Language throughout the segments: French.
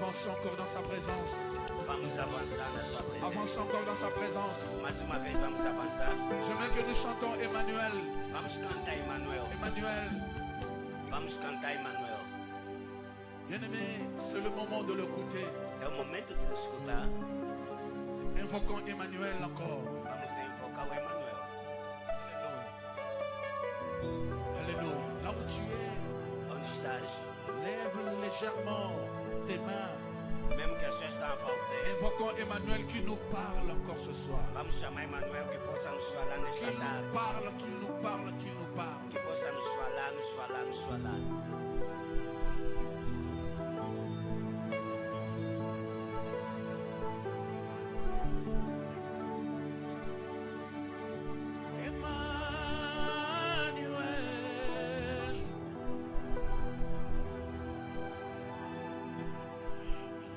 Avançons encore dans sa présence. Vamos avançar na sua presença. Avançons encore dans sa présence. Mais uma vez vamos avançar. J'aimerais que nous chantons Emmanuel. Vamos cantar Emmanuel. Emmanuel. Vamos cantar Emmanuel. Bien-aimé, c'est le moment de l'écouter. É o momento de escutar. Invoquons Emmanuel encore. Vamos invocar o Emmanuel. Alléluia. Alléluia. Là où tu es, Onde estás? lève légèrement tes mains. Mesmo que as pessoas estão a falsear. Invoquons Emmanuel qui nous parle encore ce soir. Vamos chamar Emmanuel que possa nos falar Qui nesta nous tarde. parle, qui nous parle, qui nous parle. Que possa nos falar, nos falar, nos falar. Emmanuel.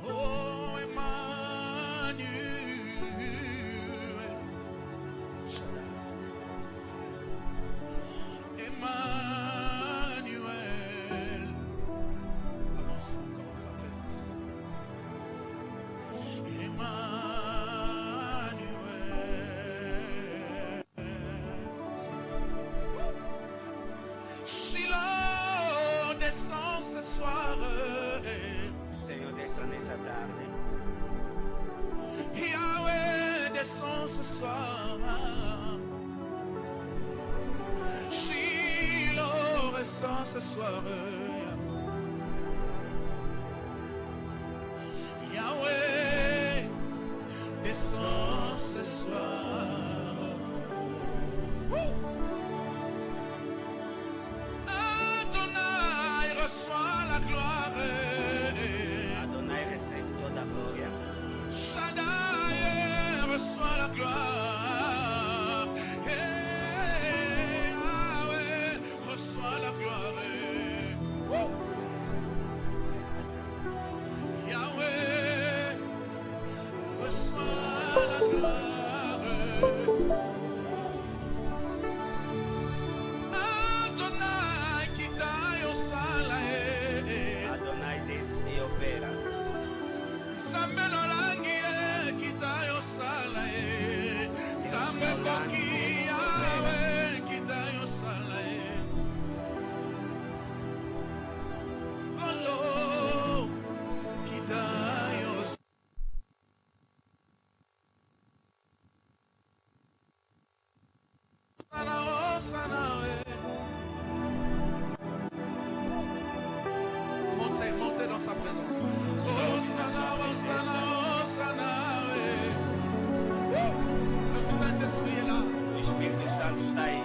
Oh, Emmanuel. Emmanuel. Avançons encore dans sa présence. Emmanuel. Si l'on descend ce soir, Senhor, desça nessa tarde. Yahweh descend ce soir. Si l'on descend ce soir, Yahweh descend ce soir. Adonai reçoit la gloire. Adonai recebe toda a glória. Shaddai reçoit la gloire. Yahweh reçoit la gloire. Yahweh reçoit la gloire. Adonai Kitai Osala. Adonai desce e opera. Zambe lolangi Kitai Osala. Zambe koki Yahweh Kitai Osala. Olo Kitai Osala. Montez, montez dans sa présence. Hosanna, Hosanna, Hosanna. Le Saint-Esprit est là. O Espírito Santo está aí.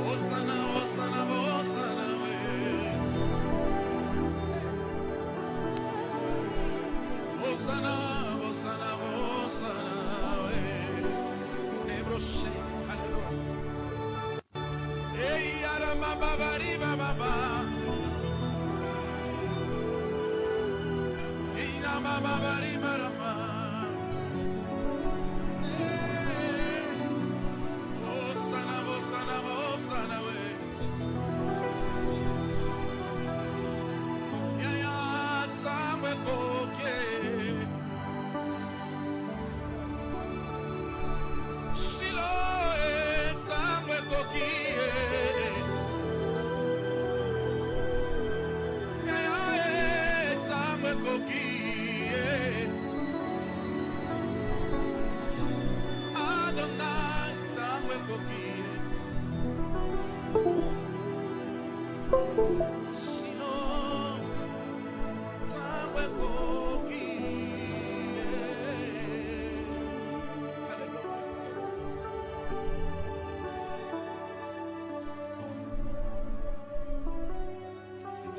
Hosanna, Hosanna, Hosanna. Hosanna, Hosanna, Hosanna. Nebroché, alléluia. Hey, Arama, Babari, Baba.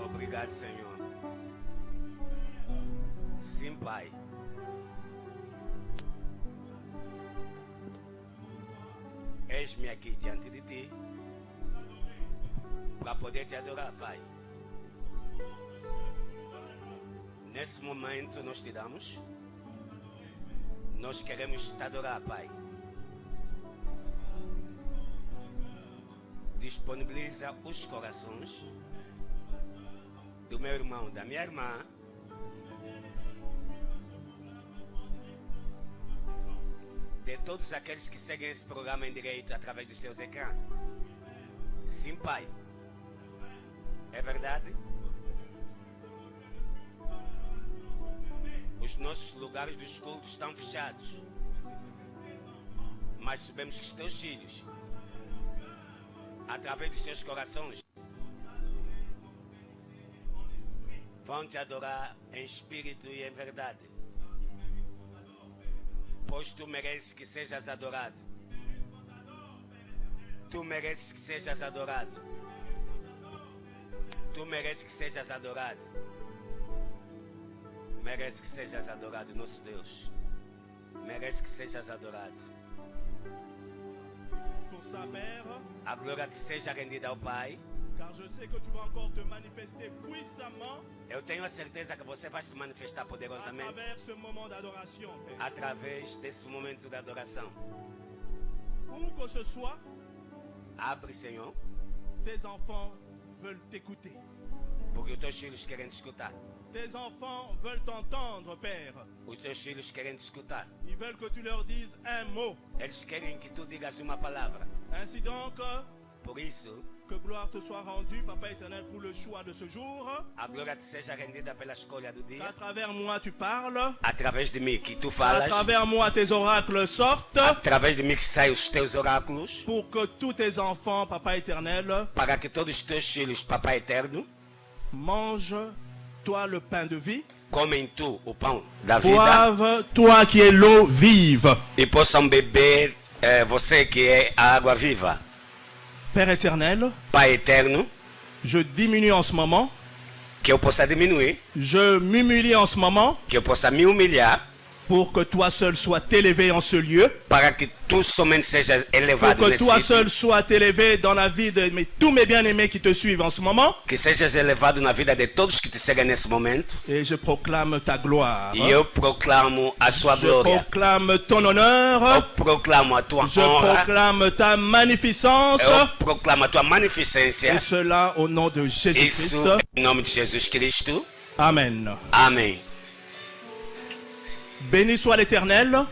Obrigado, Senhor. Sim, Pai. Eis-me aqui diante de Ti para poder Te adorar, Pai. Nesse momento nós te damos. Nós queremos Te adorar, Pai. Disponibiliza os corações do meu irmão, da minha irmã, de todos aqueles que seguem esse programa em direito através dos seus ecrãs. Sim, Pai. É verdade? Os nossos lugares dos cultos estão fechados. Mas sabemos que os teus filhos, através dos seus corações, vão te adorar em espírito e em verdade. Pois tu mereces que sejas adorado. Tu mereces que sejas adorado. Tu mereces que sejas adorado. Merece que sejas adorado, nosso Deus. Merece que sejas adorado. Pour ça, Père, A glória que seja rendida ao Pai. car je sais que tu vas encore te manifester puissamment Eu tenho a certeza que você vai se manifestar à poderosamente travers ce moment d'adoration, Père. através desse momento de adoração. Où que ce soit, Abre, Senhor, tes enfants veulent t'écouter. porque os teus filhos querem te escutar. Tes enfants veulent t'entendre, Père. Os teus filhos querem te escutar. Ils veulent que tu leur dises un mot. Eles querem que tu digas uma palavra. Ainsi donc, Por isso, que gloire te soit rendue, Papa éternel, pour le choix de ce jour. a glória te seja rendida pela escolha do dia. Qu'à travers moi tu parles. Através de mim que tu À falas. travers moi tes oracles sortent. Através de mim que saem os teus oráculos. Pour que tous tes enfants, Papa éternel, Para que todos os teus filhos, Papai Eterno, mangent, toi, le pain de vie. comem tu o pão da vida Boivent, toi qui es l'eau vive. e possam beber você que é a água viva. Père éternel, Pai Eterno, je diminue en ce moment. que eu possa diminuir, Je m'humilie en ce moment que eu possa me humilhar, pour que toi seul sois élevé en ce lieu. para que tu somente sejas Pour elevado que nesse toi sítio, seul sois élevé dans la vie de tous mes bien-aimés qui te suivent en ce moment. que sejas elevado na vida de todos que te seguem nesse momento, Et je proclame ta gloire. e eu proclamo a sua Je glória, proclame ton eu honneur. proclamo a tua Je honra, proclame ta magnificence. eu proclamo a tua magnificência, Et cela au nom de isso Jésus-Christ. em nome de Jesus Cristo, Amen. amém. Béni soit l'Éternel.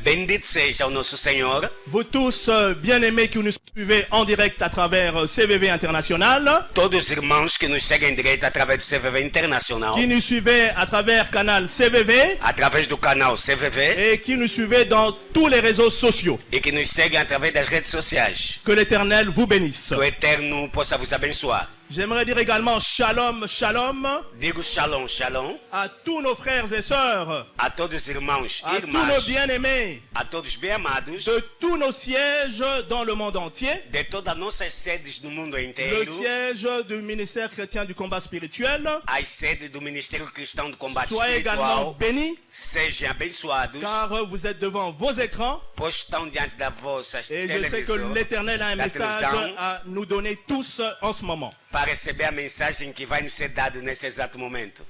Bendito seja o nosso Senhor. Vous tous, bien-aimés qui nous suivez en direct à travers CVV International, Todos os irmãos que nos seguem direito através do CVV Internacional, qui nous suivez à travers canal CVV através do canal CVV et qui nous suivez dans tous les réseaux sociaux. e que nos seguem através das redes sociais. Que l'Éternel vous bénisse. Que o Eterno possa vos abençoar. J'aimerais dire également shalom, shalom Digo shalom, shalom à tous nos frères et sœurs, a todos os irmãos e à tous nos irmãs, bien-aimés, a todos os bem-amados de tous nos sièges dans le monde entier, de todas as nossas sedes no mundo le inteiro, siège du ministère chrétien du combat spirituel. as sedes do Ministério Cristão do Combate Soyez également Espiritual, bénis, sejam abençoados, car vous êtes devant vos écrans. pois estão diante das vossas Et je sais que televisões l'Éternel a un la message télévision, à nous donner tous en ce moment. para receber a mensagem que vai nos ser dada nesse exato momento.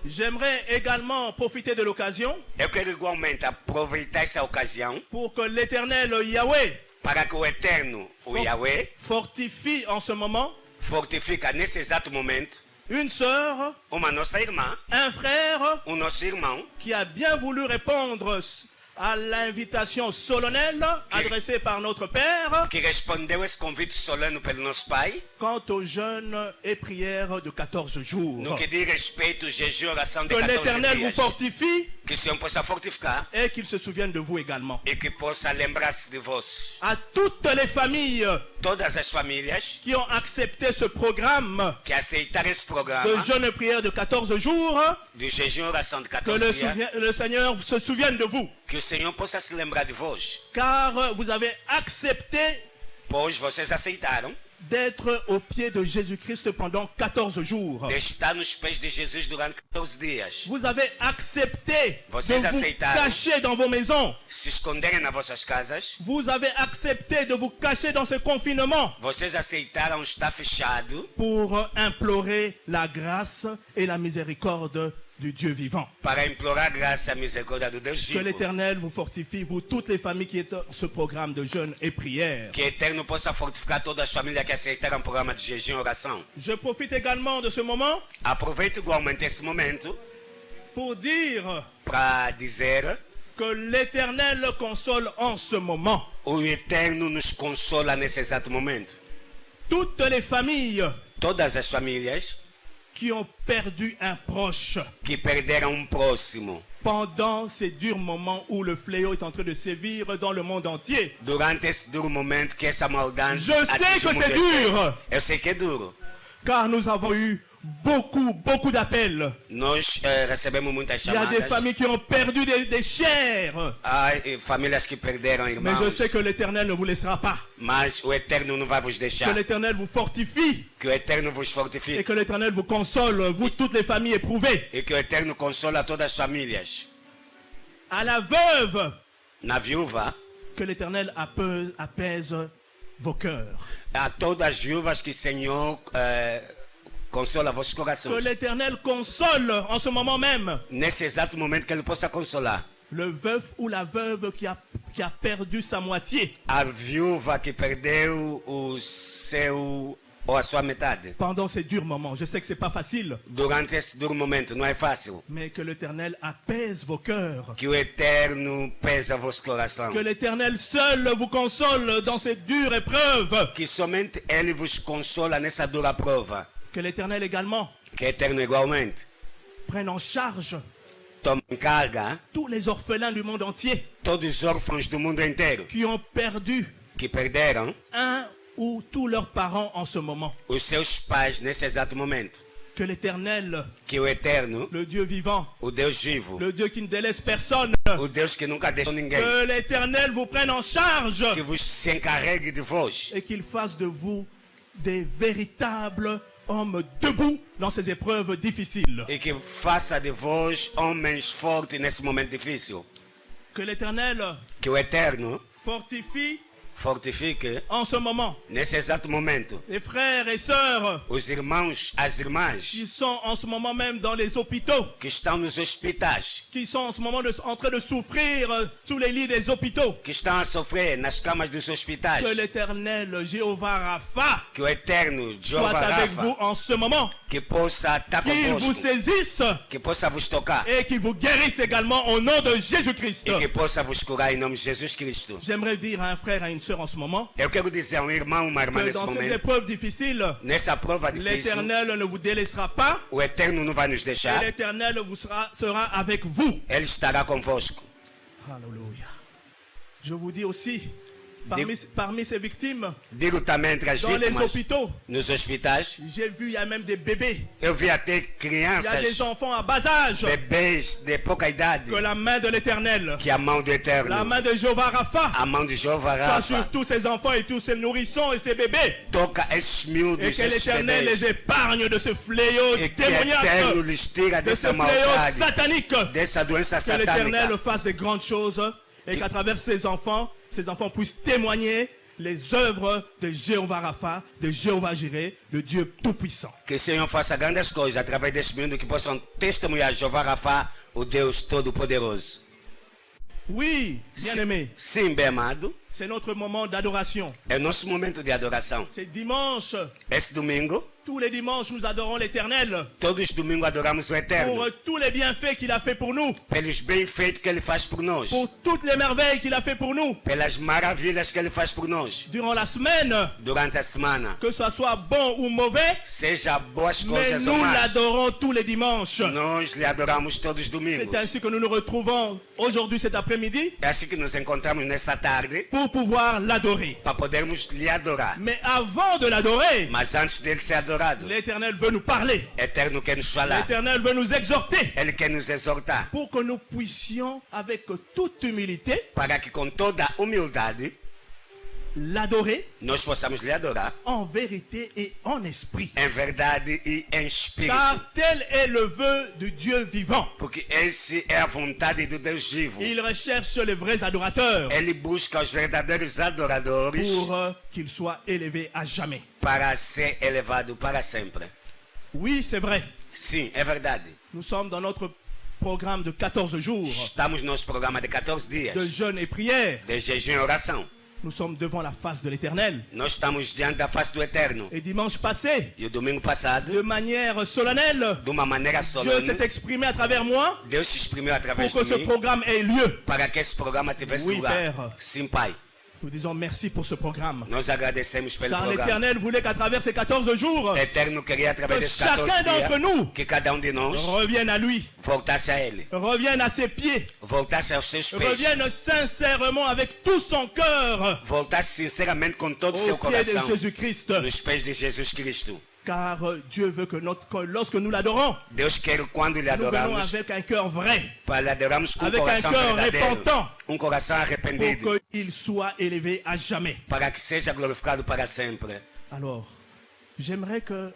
J'aimerais également profiter de l'occasion Eu quero igualmente aproveitar essa ocasião pour que l'Éternel Yahweh para que o Eterno, o Yahweh, fortifie en ce moment fortifica nesse exato momento une sœur, uma nossa irmã, un frère nosso irmão, qui a bien voulu répondre à l'invitation solennelle adressée par notre Père que respondeu esse convite solene pelo nosso Pai, quant au jeûne et prière de 14 jours. no que diz respeito ao jejum e oração de Que 14 l'Éternel vous dias. fortifie Que o Senhor possa fortificar et qu'il se souvienne de vous également. e que possa lembrar-se de vós. À toutes les familles Todas as famílias qui ont accepté ce programme que aceitaram esse de programa jeûne et prière de 14 jours, de jejum e oração de que 14 dias, le Seigneur se souvienne de vous, que o Senhor possa se lembrar de vós, car vous avez accepté pois vocês aceitaram d'être au pied de Jésus-Christ pendant 14 jours. de estar nos pés de Jesus durante 14 dias. Vous avez accepté Vocês de vous aceitaram cacher dans vos maisons. se esconderem nas vossas casas. Vous avez accepté de vous cacher dans ce confinement Vocês aceitaram estar fechado pour implorer la grâce et la miséricorde du Dieu vivant. para implorar graça e misericórdia do Deus Que vivo. l'Éternel vous fortifie, vous toutes les familles qui êtes dans ce programme de jeûne et prière. Que o Eterno possa fortificar todas as famílias que aceitaram o programa de jejum e oração. Je profite également de ce moment Aproveito igualmente esse momento pour dire para dizer que l'Éternel console en ce moment O Eterno nos consola nesse exato momento. toutes les familles Todas as famílias qui ont perdu un proche que perderam um próximo pendant ces durs moments où le fléau est en train de sévir dans le monde entier. durante esse duro momento que essa maldade Je sais atinge que o mundo c'est inteiro. dur, Eu sei que é duro. car nous avons eu beaucoup d'appels. Nós recebemos muitas Il y a des chamadas. familles qui ont perdu des chers. Há famílias que perderam Mais irmãos. je sais que l'Éternel ne vous laissera pas. Mas o Eterno não vai vos Que deixar. l'Éternel vous fortifie Que o Eterno vos et fortifique. que l'Éternel vous console, vous toutes les familles éprouvées. E que o Eterno consola todas as famílias. À la veuve, Na viúva, que l'Éternel apaise vos cœurs. a todas as viúvas que o Senhor consola vossos Que corações. l'Éternel console en ce moment même Nesse exato momento que Ele possa consolar. le veuf ou la veuve qui a perdu sa moitié A viúva que perdeu o seu ou a sua metade. pendant ces durs moments. Je sais que ce n'est pas facile, Durante esse duro momento, não é fácil. mais que l'Éternel apaise vos cœurs. Que o Eterno pesa vosso coração. Que l'Éternel seul vous console dans ces dures épreuves. Que somente Ele vos consola nessa dura prova. Que l'Éternel également Que o Eterno igualmente prenne en charge toma em carga tous les orphelins du monde entier todos os órfãos do mundo inteiro qui ont perdu que perderam un ou tous leurs parents en ce moment. os seus pais nesse exato momento. Que l'Éternel, Que o Eterno, le Dieu vivant, o Deus vivo, le Dieu qui ne délaisse personne, o Deus que nunca deixou ninguém, que l'Éternel vous prenne en charge que vos se encarregue de vós et qu'il fasse de vous des véritables hommes debout dans ces épreuves difficiles. e que faça de vós homens fortes nesse momento difícil. Que l'Éternel Que o Eterno fortifie fortifique en ce moment nesse exato momento les frères et sœurs os irmãos, as irmãs qui sont en ce moment même dans les hôpitaux, que estão nos hospitais, qui sont en ce moment en train de souffrir sous les lits des hôpitaux. que estão a sofrer nas camas dos hospitais. Que l'Éternel Jéhovah Rapha Que o Eterno, soit Jeová avec vous Rafa, en ce moment, que possa estar qu'il vous convosco, saisisse que possa vos tocar et qu'il vous guérisse également au nom de Jésus-Christ. e que possa vos curar em nome de Jesus Cristo. J'aimerais dire à un frère, à une sœur en ce moment, Eu quero dizer a um irmão, uma irmã que nesse dans ces momento, épreuves difficiles, nessa prova difícil, l'Éternel ne vous délaissera pas o Eterno não vai nos et deixar, l'Éternel sera avec vous. Ele estará convosco. Alléluia. Je vous dis aussi, Dis- parmi ces victimes, Digo também entre as dans les vítimas, hôpitaux, nos hospitais, j'ai vu, il y a même des bébés, eu vi até il y a crianças, des enfants à bas âge, bebês de pouca idade, que la main de l'Éternel, que a mão do la Eterno, main de Jéhovah Rapha, a mão de Jeová soit sur Rafa, tous ces enfants et tous ces nourrissons et ces bébés, toca esses et miúdos, que esses l'Éternel les bebês, épargne de ce fléau e que o Eterno démoniaque, lhes tira de ce dessa fléau maldade, satanique. dessa doença Que l'Éternel satânica, fasse des grandes choses et qu'à travers ces enfants puissent témoigner les œuvres de Jéhovah Rapha, de Jéhovah Jireh, le Dieu Tout-Puissant. que o Senhor faça grandes coisas através desse mundo, que possam testemunhar Jeová Rafa, o Deus Todo-Poderoso. Oui, bien-aimé, Sim, bem amado, c'est notre moment d'adoration. é o nosso momento de adoração. C'est dimanche. Esse domingo, Tous les dimanches, nous adorons l'Éternel todos os domingos adoramos o Eterno, pour tous les bienfaits qu'il a fait pour nous, pelos bem-feitos que Ele faz por nós, pour toutes les merveilles qu'il a fait pour nous pelas maravilhas que Ele faz por nós, durant la semaine, durante a semana, que ce soit bon ou mauvais, seja boas mais coisas ou nous más, l'adorons tous les dimanches. nós lhe adoramos todos os C'est domingos. ainsi que nous nous retrouvons aujourd'hui, cet après-midi, É assim que nos encontramos nesta tarde, pour pouvoir l'adorer. para podermos lhe adorar. Mais avant de l'adorer, Mas antes dele ser adorado, l'Éternel veut nous parler. Eterno quer nos falar, L'Éternel veut nous exhorter Ele quer nos exortar, pour que nous puissions, avec toute humilité, para que com toda humildade l'adorer nós possamos lhe adorar, en vérité et en esprit. em verdade e em espírito. Car tel est le vœu du Dieu vivant. Porque essa é a vontade do Deus vivo. Il recherche les vrais adorateurs Ele busca os verdadeiros adoradores pour qu'ils soient élevés à jamais. para ser elevado para sempre. Oui, c'est vrai. Sim, é verdade. Nous sommes dans notre programme de 14 jours Estamos no nosso programa de 14 dias de jeûne et prière. de jejum e oração. Nous sommes devant la face de l'Éternel. Nós estamos diante da face do Eterno. Et dimanche passé, E o domingo passado, de manière solennelle, de uma maneira Dieu solene, s'est exprimé à travers moi Deus se exprimiu pour através que de ce mim programme ait lieu. para que esse programa tivesse Oui, lugar. Père. Sim, Pai. Nous disons merci pour ce programme. Nós agradecemos pelo Car programa. l'Éternel voulait qu'à travers ces 14 jours, O Eterno queria, através que desses chacun 14 d'entre dias, nous que cada de nós revienne à lui, voltasse a Ele, revienne à ses pieds, voltasse aos seus pés, revienne sincèrement avec tout son cœur voltasse sinceramente com todo o seu au pied de coração Jésus-Christ. nos pés de Jesus Cristo. Car Dieu veut que lorsque nous l'adorons, Deus quer quando lhe nous venons adoramos, avec un cœur vrai, para lhe adorarmos com avec un coração cœur verdadeiro, repentant, coração arrependido, pour qu'il soit élevé à jamais. para que seja glorificado para sempre. Alors, j'aimerais que,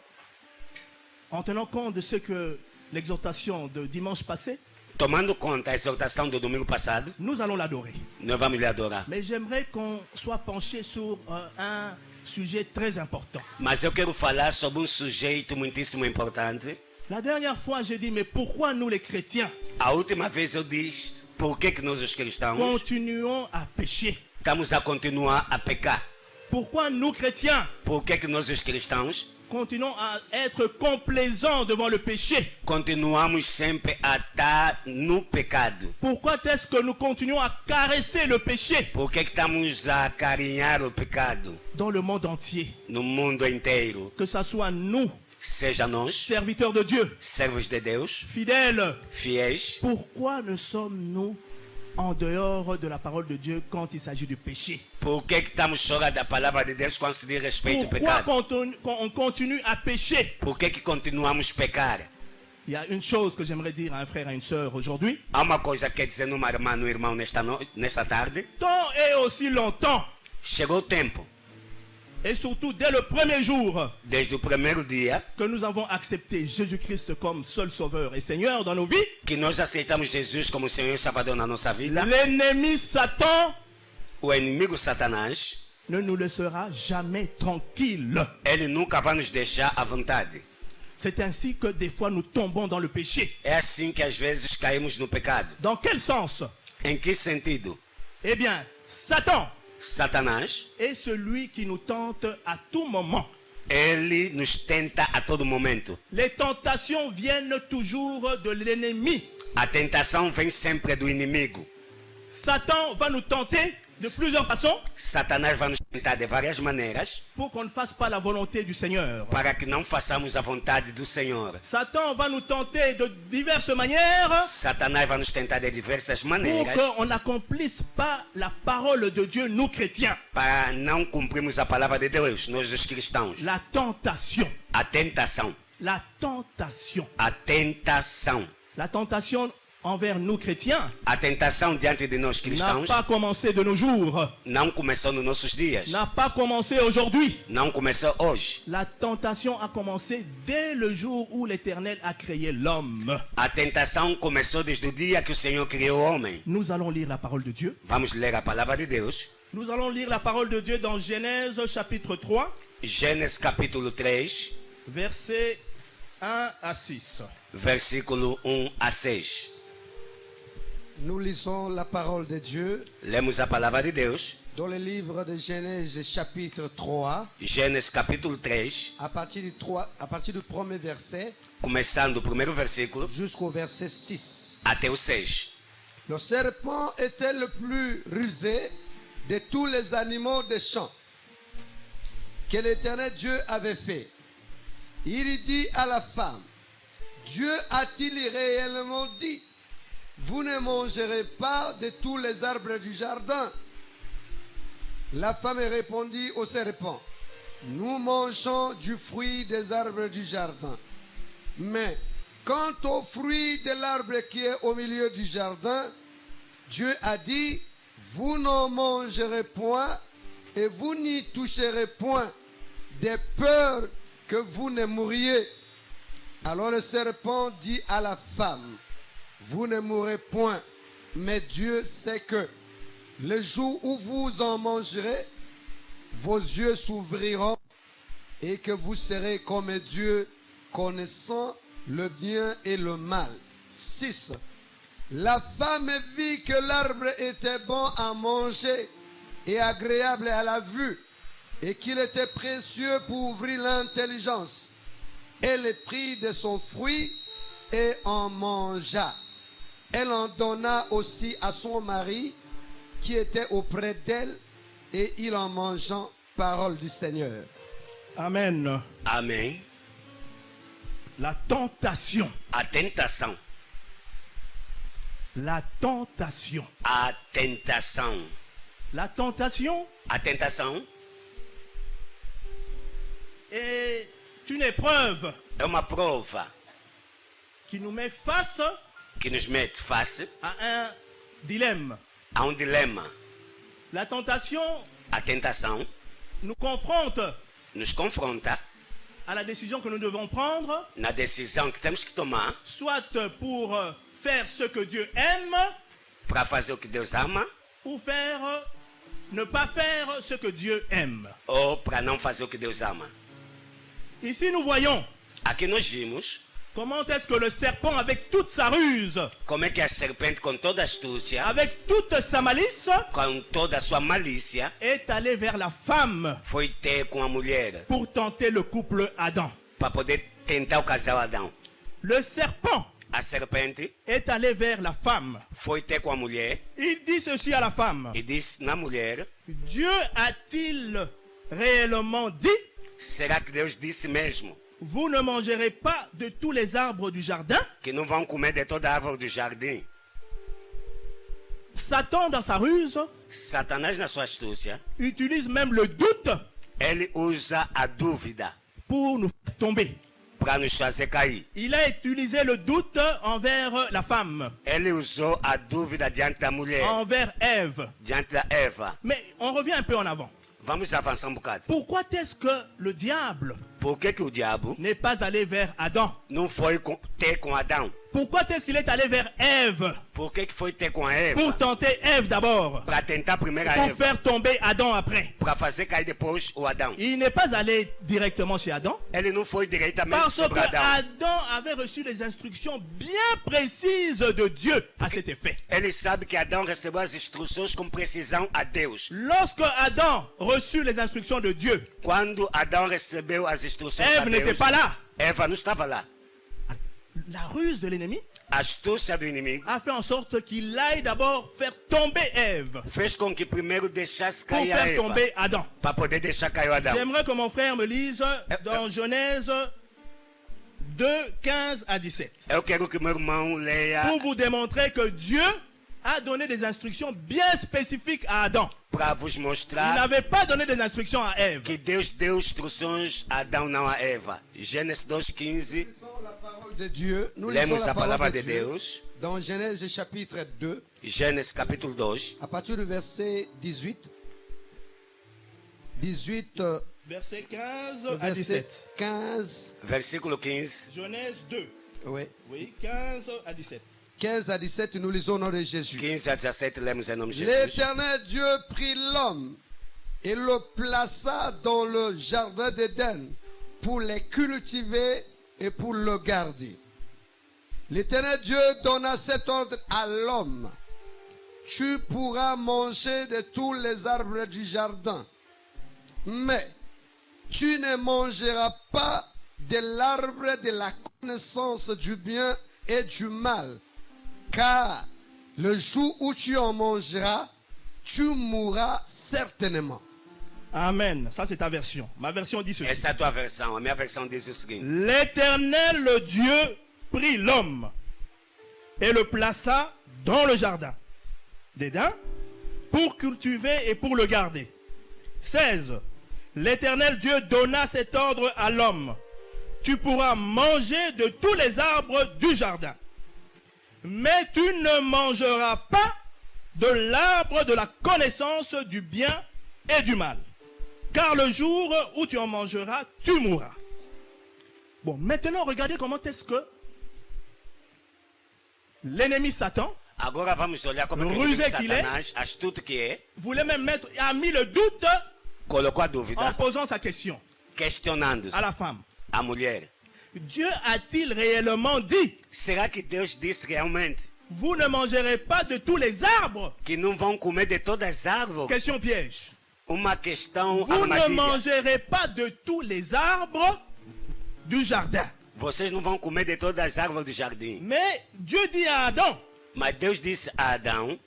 en tenant compte de ce que l'exhortation de dimanche passé, Tomando conta a exortação do domingo passado, nous allons l'adorer. nós vamos lhe adorar. Mais j'aimerais qu'on soit penché sur un sujet très important. Mas eu quero falar sobre sujeito muitíssimo importante. La dernière fois, j'ai dit, mais pourquoi nous les chrétiens A última vez eu disse por que nós os cristãos continuons à pécher? estamos a continuar a pecar. Pourquoi nous chrétiens Por que nós os cristãos continuons à être complaisants devant le péché? continuamos sempre a estar no pecado? Pourquoi est-ce que nous continuons à caresser le péché Por que estamos a acarinhar o pecado dans le monde entier? no mundo inteiro? Que ce soit nous, Seja nós, serviteurs de Dieu, servos de Deus, fidèles, fiéis, pourquoi ne sommes-nous en dehors de la parole de Dieu quand il s'agit du péché? por que estamos fora da palavra de Deus quando se diz respeito ao Pourquoi pecado? on continue à pécher? Por que continuamos a pecar? Il y a une chose que j'aimerais dire à un frère et à une sœur aujourd'hui. Há uma coisa que quer dizer numa irmã, no irmão nesta tarde. Tant et aussi longtemps, Chegou o tempo, et surtout dès le premier jour, desde o primeiro dia, que nous avons accepté Jésus-Christ comme seul sauveur et Seigneur dans nos vies, que nós aceitamos Jesus como Senhor e Salvador na nossa vida. l'ennemi Satan O inimigo Satanás, ne nous laissera jamais tranquilles. ele nunca vai nos deixar à vontade. C'est ainsi que des fois nous tombons dans le péché. É assim que às vezes caímos no pecado. Dans quel sens? Em que sentido? Eh bien, Satan Satanás, est celui qui nous tente à tout moment. ele nos tenta a todo momento. Les tentations viennent toujours de l'ennemi. A tentação vem sempre do inimigo. Satan va nous tenter de plusieurs façons Satanás vai nos tentar de várias maneiras pour qu'on ne fasse pas la volonté du Seigneur. para que não façamos a vontade do Senhor. Satan va nous tenter de diverses manières Satanás vai nos tentar de diversas pour maneiras qu'on n'accomplisse pas la parole de Dieu, nous chrétiens. para não cumprirmos a palavra de Deus, nós os cristãos. La tentation. A tentação. La tentation. A tentação. La tentation envers nous chrétiens A tentação diante de nós n'a cristãos pas commencé de nos jours, não começou nos nossos dias. n'a pas commencé aujourd'hui. Não começou hoje. La tentation a commencé dès le jour où l'Éternel a créé l'homme. A tentação começou desde o dia que o Senhor criou o homem. Nous allons lire la parole de Dieu. Vamos ler a palavra de Deus. Nous allons lire la parole de Dieu dans Genèse chapitre 3, Gênesis capítulo 3, versets 1 à 6. versículo 1 a 6. Nous lisons la parole de Dieu Lemos a palavra de Deus. dans le livre de Genèse chapitre 3, Gênesis capítulo 3, à partir du premier verset começando o primeiro versículo jusqu'au verset 6. até o 6. Le serpent était le plus rusé de tous les animaux des champs que l'Éternel Dieu avait fait. Il dit à la femme, Dieu a-t-il réellement dit, vous ne mangerez pas de tous les arbres du jardin? La femme répondit au serpent, nous mangeons du fruit des arbres du jardin. Mais quant au fruit de l'arbre qui est au milieu du jardin, Dieu a dit, vous n'en mangerez point et vous n'y toucherez point, de peur que vous ne mouriez. Alors le serpent dit à la femme, vous ne mourrez point, mais Dieu sait que le jour où vous en mangerez, vos yeux s'ouvriront et que vous serez comme Dieu, connaissant le bien et le mal. 6. La femme vit que l'arbre était bon à manger et agréable à la vue, et qu'il était précieux pour ouvrir l'intelligence. Elle prit de son fruit et en mangea. Elle en donna aussi à son mari qui était auprès d'elle, et il en mangeant, parole du Seigneur. Amen. Amém. La tentation. A tentação. La tentation. A tentação. La tentation A tentação est une épreuve é uma prova qui nous met face que nos mete face à un dilemme. a um dilema. La tentation A tentação nous confronte nos confronta à la décision que nous devons prendre, na decisão que temos que tomar soit pour faire ce que Dieu aime, para fazer o que Deus ama ou ne pas faire ce que Dieu aime. ou para não fazer o que Deus ama. Ici, nous voyons Aqui nós vimos comment est-ce que le serpent, avec toute sa ruse, como é que a serpente, com toda a astúcia, avec toute sa malice, com toda a sua malícia, est allé vers la femme foi ter com a mulher pour tenter le couple Adam. para poder tentar o casal Adão. Le serpent A serpente est allé vers la femme. foi ter com a mulher Il dit ceci à la femme. e disse na mulher: Dieu a-t-il réellement dit, será que Deus disse mesmo vous ne mangerez pas de tous les arbres du jardin? que não vão comer de toda a árvore do jardim? Satan, dans sa ruse, Satanás, na sua astúcia, utilise même le doute ele usa a dúvida pour nous faire tomber. para nos fazer cair. Il a utilisé le doute envers la femme, Ele usou a dúvida diante da mulher, envers Ève. diante da Eva. Mais on revient un peu en avant. Vamos avançar bocado. Pourquoi est-ce que le diable Por que o diabo n'est pas allé vers Adam? não foi ter com Adão? Pourquoi est-ce qu'il est allé vers Ève Por que foi ter com a Eva? pour tenter Ève d'abord, Para tentar primeiro a pour Eva, faire tomber Adam après? para fazer cair depois o Adão. Il n'est pas allé directement chez Adam Ele não foi diretamente parce sobre que Adão. Adam avait reçu des instructions bien précises de Dieu à cet effet. Ele sabe que Adão recebeu as instruções com precisão a Deus. Lorsque Adam reçut les instructions de Dieu, Quando Adão recebeu as instruções Ève a n'était Deus, pas là. Eva não estava lá. La ruse de l'ennemi A astúcia do inimigo a fait en sorte qu'il aille d'abord faire tomber Ève fez com que primeiro deixasse pour cair a faire Eva, tomber Adam. para poder deixar cair o Adão. J'aimerais que mon frère me lise dans Genèse 2, 15 à 17 Eu quero que meu irmão leia pour vous démontrer que Dieu a donné des instructions bien spécifiques à Adam. para vos Il mostrar n'avait pas donné des instructions à Ève. que Deus deu instruções a Adão, não a Eva. Gênesis 2:15. La parole de Dieu, nous Lemos lisons la a palavra parole de de Dieu Deus. dans Genèse chapitre 2, Gênesis capítulo 2, à partir du verset 18. 18, Verset 15 à verset 17. 15. versículo 15. Genèse 2. Oui. Oui, 15 à 17. 15 à 17, nous lisons au nom de Jésus. 15 a 17, lemos em nome de Jesus. L'Éternel Dieu prit l'homme et le plaça dans le jardin d'Éden pour les cultiver et pour le garder. L'Éternel Dieu donna cet ordre à l'homme. Tu pourras manger de tous les arbres du jardin, mais tu ne mangeras pas de l'arbre de la connaissance du bien et du mal, car le jour où tu en mangeras, tu mourras certainement. Amen. Ça, c'est ta version. Ma version dit ceci. Essa é a tua versão. A minha versão diz o seguinte: L'Éternel, le Dieu, prit l'homme et le plaça dans le jardin d'Éden pour cultiver et pour le garder. 16. L'Éternel Dieu donna cet ordre à l'homme. Tu pourras manger de tous les arbres du jardin, mais tu ne mangeras pas de l'arbre de la connaissance du bien et du mal, car le jour où tu en mangeras, tu mourras. Bon, maintenant, regardez comment est-ce que l'ennemi Satan agora vamos olhar como é que o Rusé inimigo qu'il est. Satanás, astuto que é, voulait même mettre, a mis le doute colocou a en dúvida, posant sa question questionando à la femme. a mulher. Dieu a-t-il réellement dit, Será que Deus disse realmente? vous ne mangerez pas de tous les arbres. que não vão comer de todas as árvores. Question piège. Uma questão Vous ne armadilha. mangerez pas de tous les arbres du jardin. Vocês não vão comer de todas as árvores do jardim. Mais Dieu dit à Adam, Mas Deus disse a Adão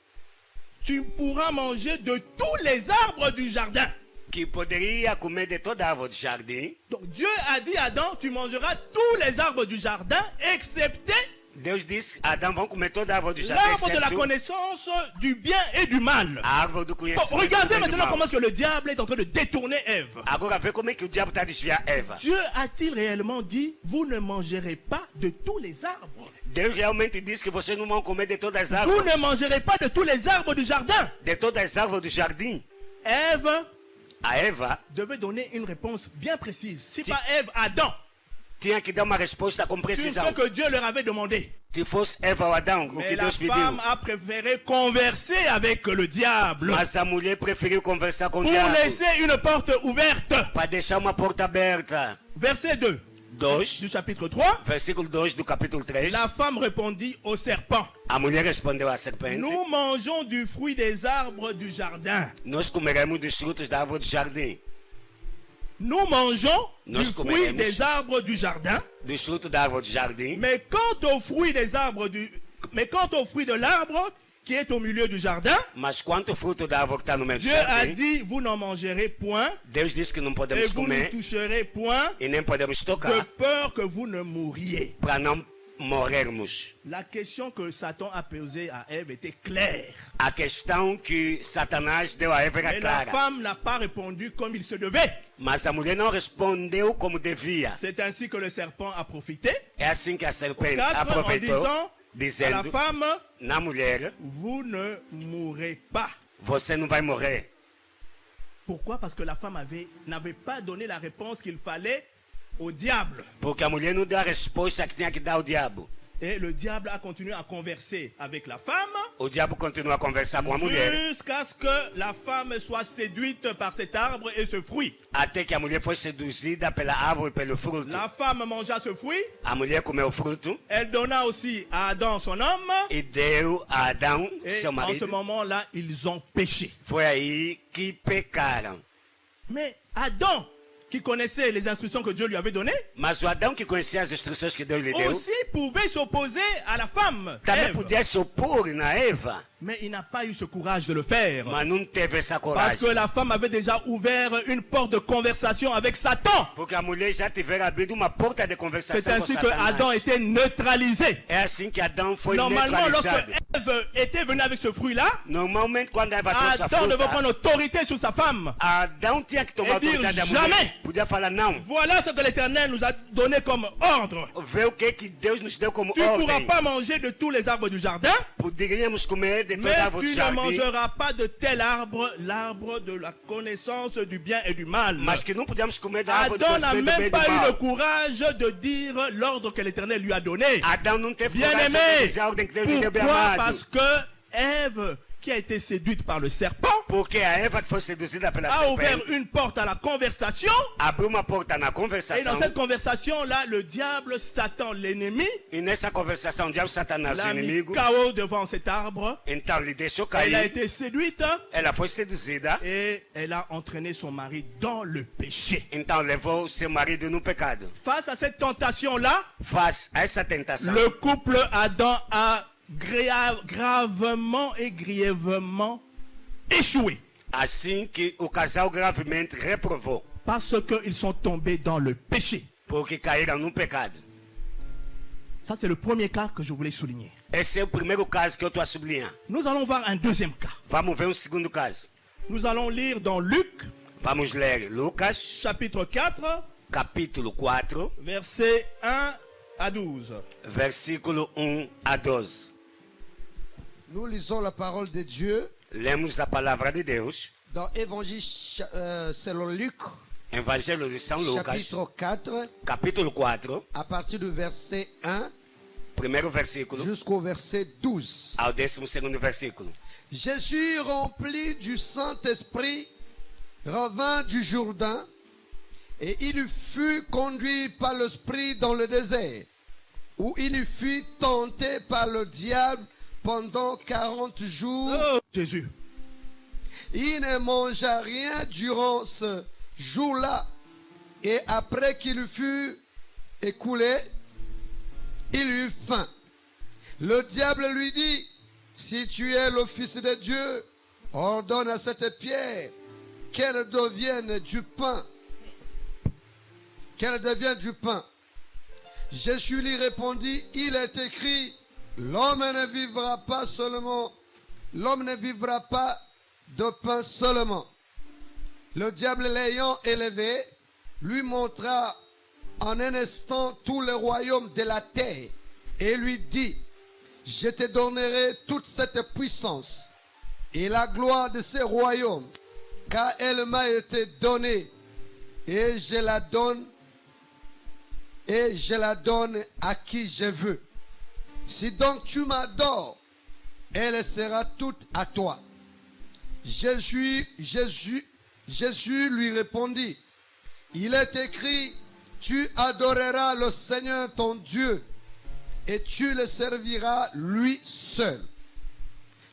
tu pourras manger de tous les arbres du jardin. que poderia comer de toda a árvore do jardim. Donc Dieu a dit à Adam, tu mangeras tous les arbres du jardin, excepté Deus disse a Adão vão comer toda a árvore do jardim, l'arbre de la exceto connaissance du bien et du mal. a árvore do Bon, conhecimento. regardez do bem e do maintenant mal. comment est-ce que le diable est en train de détourner Ève. Agora vê como é que o diabo está a desviar Eva. Dieu a-t-il réellement dit, vous ne mangerez pas de tous les arbres? Deus realmente disse que vocês não vão comer de todas as Vous árvores. ne mangerez pas de tous les arbres du jardin. De todas as árvores do jardim. Ève A Eva devait donner une réponse bien précise. Si Si- pas Ève, Adam. tinha que dar uma resposta com Sur precisão. ce que Dieu leur avait demandé. Se fosse Eva ou Adão, o Mais que la Deus pediu. femme a préféré converser avec le diable Mas a mulher preferiu conversar com o pour diabo laisser une porte ouverte. para deixar uma porta aberta. Verset 2 2, du chapitre 3. versículo 2 do capítulo 3. La femme répondit au serpent, A mulher respondeu à serpente: nous mangeons du fruit des arbres du jardin. Nós comeremos dos frutos da árvore do jardim. Nous mangeons Nós du fruit comeremos. des arbres du jardin. Dos frutos da árvore do jardim. Mais quant au fruit des arbres quant au fruit de l'arbre qui est au milieu du jardin, Mas quanto fruto da árvore que está no meio do Dieu a jardim, dit, vous n'en mangerez point Deus disse que não et podemos vous ne comer toucherez point e nem podemos de tocar peur que vous ne mouriez. para não morrermos. La question que Satan a posée à Ève était claire. A questão que Satanás deu a Eva era Et la clara. femme n'a pas répondu comme il se devait. Mas a mulher não respondeu como devia. C'est ainsi que le serpent a profité. É assim que a serpente 4 en aproveitou, disant à la dizendo femme, na mulher: vous ne mourrez pas. você não vai morrer. Pourquoi? Parce que la femme n'avait pas donné la réponse qu'il fallait au diable. Porque a mulher não deu a resposta que tinha que dar ao diabo. Et le diable a continué à converser avec la femme O diabo continua a conversar com a mulher jusqu'à ce que la femme soit séduite par cet arbre et ce fruit. até que a mulher foi seduzida pela árvore e pelo fruto. La femme mangea ce fruit, A mulher comeu o fruto elle donna aussi à Adam son homme, e deu a Adão, et seu en ce marido. moment-là, ils ont péché. Foi aí que pecaram. Mais Adam, qui connaissait les instructions que Dieu lui avait données, Mas o Adão que conhecia as instruções que Deus lhe deu, aussi pouvait s'opposer à la femme, também Ève. podia se opor na Eva, Mais il n'a pas eu ce courage de le faire. mas não teve essa Parce que coragem. la femme avait déjà ouvert une porte de conversation avec Satan. Porque a mulher já tivera abrido uma porta de C'est conversação com ainsi que Adam Satanás. était neutralisé. É assim que Adão foi Normalement, lorsque neutralizado. Ève était venue avec ce fruit-là, Normalmente, quando Eva trouxe a Adam devait prendre fruta, autorité sur sa femme. Adão tinha que tomar E dire autoridade da jamais. mulher. Podia falar não. Voilà ce que l'Éternel nous a donné comme ordre. Vê o que Deus nos deu como Tu ne pourras ordem. pas manger de tous les arbres du jardin, Poderíamos comer de toda a mais árvore do tu ne jardim, mangeras pas de tel arbre, l'arbre de la connaissance du bien et du mal. mas que não podíamos comer da árvore do Adam n'a conhecimento do bem même e do pas eu le mal. courage de dire l'ordre que l'Éternel lui a donné. Adão não teve Bien coragem de aimé, dizer a ordem que Deus lhe deu, bem pourquoi? amado. Parce que Ève, qui a été séduite par le serpent, Porque a Eva que foi seduzida pela a ouvert serpente, une porte à la conversation. abriu uma porta na Et dans conversação, cette conversation-là, le diable, Satan, l'ennemi, e nessa conversação, o diabo Satanás, o l'a mis inimigo, KO devant cet arbre. então lhe deixou Elle a cair, été séduite ela foi seduzida, et elle a entraîné son mari dans le péché. então levou seu marido no pecado. Face à cette tentation-là, Face a essa tentação, le couple Adam a gravement et grièvement échoué. assim que o casal gravemente reprovou, Parce qu'ils sont tombés dans le péché. porque caíram no pecado. Ça, c'est le premier cas que je voulais souligner. Esse é o primeiro caso que eu estou a sublinhar. Nous allons voir un deuxième cas. Vamos ver um segundo caso. Nous allons lire dans Luc, Vamos ler Lucas, chapitre 4, capítulo 4, versets 1 à 12. versículo 1 a 12. Nous lisons la parole de Dieu Lemos a palavra de Deus, dans Évangile selon Luc, Evangelho de São Lucas, chapitre 4, capítulo 4, à partir du verset 1 primeiro versículo, jusqu'au verset 12. ao 12º versículo. Jésus, rempli du Saint-Esprit, revint du Jourdain, et il fut conduit par l'Esprit dans le désert, où il fut tenté par le diable pendant 40 jours. Oh, Jésus. Il ne mangea rien durant ce jour-là. Et après qu'il fut écoulé, il eut faim. Le diable lui dit, si tu es le Fils de Dieu, ordonne à cette pierre qu'elle devienne du pain. Qu'elle devienne du pain. Jésus lui répondit, il est écrit, l'homme ne vivra pas de pain seulement. Le diable l'ayant élevé, lui montra en un instant tout le royaume de la terre et lui dit, je te donnerai toute cette puissance et la gloire de ce royaume, car elle m'a été donnée et je la donne à qui je veux. Si donc tu m'adores, elle sera toute à toi. Jésus lui répondit, il est écrit, tu adoreras le Seigneur ton Dieu et tu le serviras lui seul.